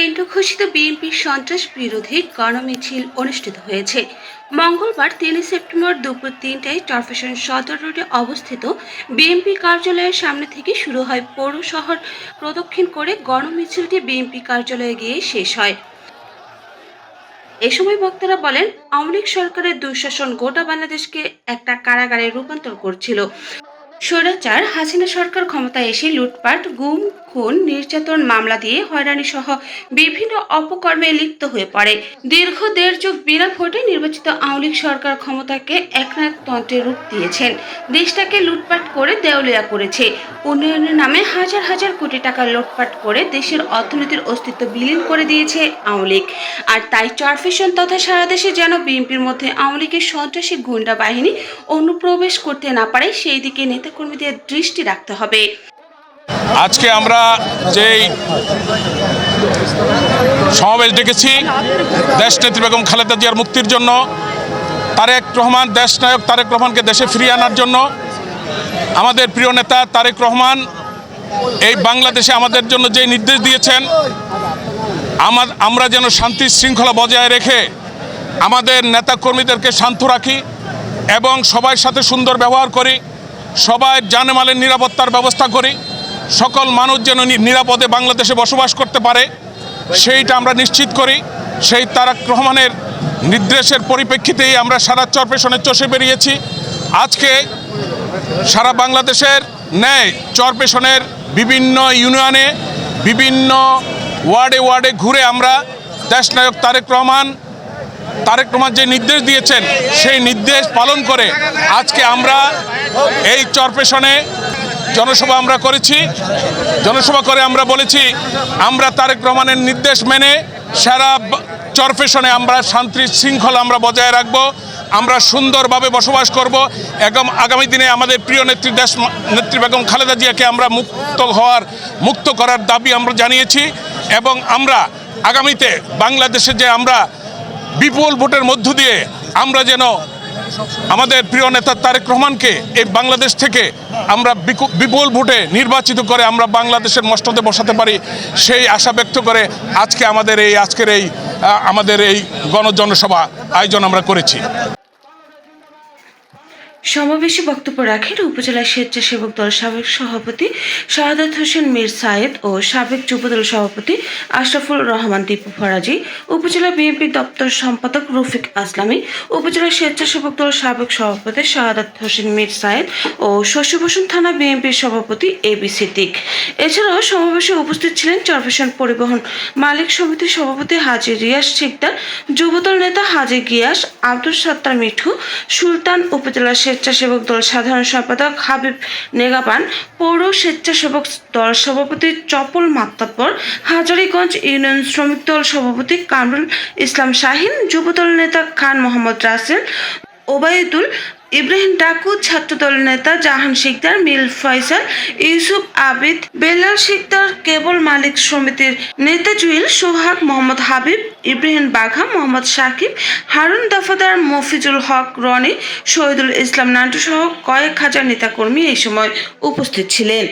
কেন্দ্র ঘোষিত বিএনপি সন্ত্রাস বিরোধী গণমিছিল অনুষ্ঠিত হয়েছে। মঙ্গলবার ৩ সেপ্টেম্বর দুপুর ৩টায় চরফ্যাশন সদর রোডে অবস্থিত বিএনপি কার্যালয়ের সামনে থেকে শুরু হয়। পৌর শহর প্রদক্ষিণ করে গণমিছিলটি বিএনপি কার্যালয়ে গিয়ে শেষ হয়। এ সময় বক্তারা বলেন, আওয়ামী লীগ সরকারের দুঃশাসন গোটা বাংলাদেশকে একটা কারাগারে রূপান্তর করছিল। স্বৈরাচার হাসিনা সরকার ক্ষমতায় এসে লুটপাট, গুম, খুন, নির্যাতন মামলা দিয়ে হয়রানি সহ বিভিন্ন অপকর্মে লিপ্ত হয়ে পড়ে। দীর্ঘ ১.৫ যুগ বিনা ভোটে নির্বাচিত আওয়ামী লীগ সরকার ক্ষমতাকে একনায়কতন্ত্রের রূপ দিয়েছেন। দেশটাকে লুটপাট করে দেউলিয়া করেছে। উন্নয়নের নামে হাজার হাজার কোটি টাকা লুটপাট করে দেশের অর্থনীতির অস্তিত্ব বিলীন করে দিয়েছে আওয়ামী লীগ। আর তাই চরফ্যাশন তথা সারা দেশে যেন বিএনপির মধ্যে আওয়ামী লীগের সন্ত্রাসী গুন্ডা বাহিনী অনুপ্রবেশ করতে না পারে, সেই দিকে নেতাকর্মীদের দৃষ্টি রাখতে হবে। আজকে আমরা যেই সমাবেশ ডেকেছি দেশনেত্রী বেগম খালেদা জিয়ার মুক্তির জন্য, তারেক রহমান দেশনায়ক তারেক রহমানকে দেশে ফিরিয়ে আনার জন্য, আমাদের প্রিয় নেতা তারেক রহমান এই বাংলাদেশে আমাদের জন্য যে নির্দেশ দিয়েছেন, আমরা যেন শান্তি শৃঙ্খলা বজায় রেখে আমাদের নেতাকর্মীদেরকে শান্ত রাখি এবং সবার সাথে সুন্দর ব্যবহার করি, সবাই জানমালের নিরাপত্তার ব্যবস্থা করি, সকল মানুষ যেন নিরাপদে বাংলাদেশে বসবাস করতে পারে সেইটা আমরা নিশ্চিত করি। সেই তারেক রহমানের নির্দেশের পরিপ্রেক্ষিতেই আমরা সারা চরফ্যাশনে চষে বেরিয়েছি। আজকে সারা বাংলাদেশের ন্যায় চরফ্যাশনের বিভিন্ন ইউনিয়নে বিভিন্ন ওয়ার্ডে ওয়ার্ডে ঘুরে আমরা দেশনায়ক তারেক রহমান যে নির্দেশ দিয়েছেন সেই নির্দেশ পালন করে আজকে আমরা এই চরফ্যাশনে জনসভা আমরা করেছি। জনসভা করে আমরা বলেছি আমরা তারেক রহমানের নির্দেশ মেনে সারা চরফ্যাশনে আমরা শান্তি শৃঙ্খলা আমরা বজায় রাখবো, আমরা সুন্দরভাবে বসবাস করব এবং আগামী দিনে আমাদের প্রিয় নেত্রী বেগম খালেদা জিয়াকে আমরা মুক্ত করার দাবি আমরা জানিয়েছি। এবং আমরা আগামীতে বাংলাদেশে যে আমরা বিপুল ভোটের মধ্য দিয়ে আমরা যেন আমাদের প্রিয় নেতা তারেক রহমানকে এই বাংলাদেশ থেকে আমরা বিপুল ভোটে নির্বাচিত করে আমরা বাংলাদেশের মস্তদে বসাতে পারি, সেই আশা ব্যক্ত করে আজকে আমাদের এই গণজনসভা আয়োজন আমরা করেছি। সমাবেশে বক্তব্য রাখেন উপজেলা স্বেচ্ছাসেবক দল সাবেক সভাপতি শাহাদাত হোসেন মীর সায়েদ ও সাবেক যুবদল সভাপতি আশরাফুল রহমান দীপু ফরাজি, উপজেলা বিএনপি দপ্তর সম্পাদক রফিক আসলামী, উপজেলা স্বেচ্ছাসেবক দল সাবেক সভাপতি শাহাদাত হোসেন মীর সায়েদ ও শশীভূষণ থানা বিএনপির সভাপতি এবি সিদ্দিক। এছাড়াও সমাবেশে উপস্থিত ছিলেন চরফ্যাশন পরিবহন মালিক সমিতির সভাপতি হাজী রিয়াজ শিকদার, যুবদল নেতা হাজী গিয়াস, আব্দুল সত্তার মিঠু সুলতান, উপজেলা স্বেচ্ছাসেবক দল সাধারণ সম্পাদক হাবিব নেগাপান, পৌর স্বেচ্ছাসেবক দল সভাপতি চপল মাত্তাব্বর, হাজারীগঞ্জ ইউনিয়ন শ্রমিক দল সভাপতি কামরুল ইসলাম শাহিন, যুবদল নেতা খান মোহাম্মদ রাসেল, ওবায়দুল ইব্রাহিম ডাকু, ছাত্রদল নেতা জাহান শিকদার, মিল ফয়সাল, ইউসুফ আবিদ, বেলাল শিকদার, কেবল মালিক সমিতির নেতা জুয়েল, সোহাগ, মোহাম্মদ হাবিব, ইব্রাহিম বাঘা, মোহাম্মদ সাকিব, হারুন দফাদার, মফিজুল হক রনি, শহীদুল ইসলাম নান্টু সহ কয়েক হাজার নেতাকর্মী এই সময় উপস্থিত ছিলেন।